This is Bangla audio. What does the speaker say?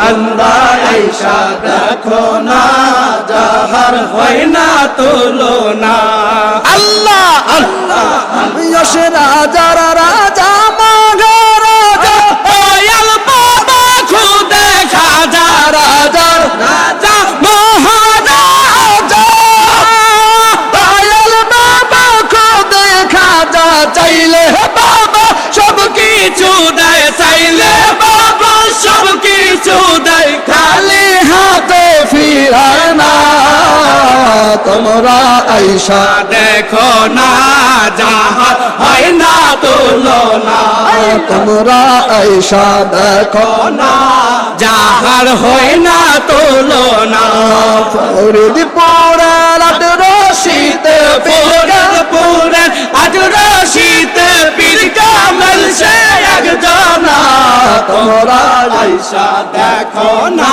আল্লাহ আইসা দেখো না যাহার হয় না তুলনা আল্লাহ আল্লাহ যশ রাজার রাজা মগর রাজা দয়াল বাবা খুদে খাজা রাজার রাজা মহারাজা দয়াল বাবা খুদে খাজা চাইলে বাবা সব কিছু দেয় চাইলে বাবা সব কিছু দেয় খালি হাতে ফিরায় না তোমরা আইসা দেখো না যাহার হয় না তুলনা তোমরা আইসা দেখো না যাহার হয় না তুলনা ফরিদপুরে লাট রশিতে পুরের আজ রশিতে পীর কামেল সে একজনা তোমরা আইসা দেখো না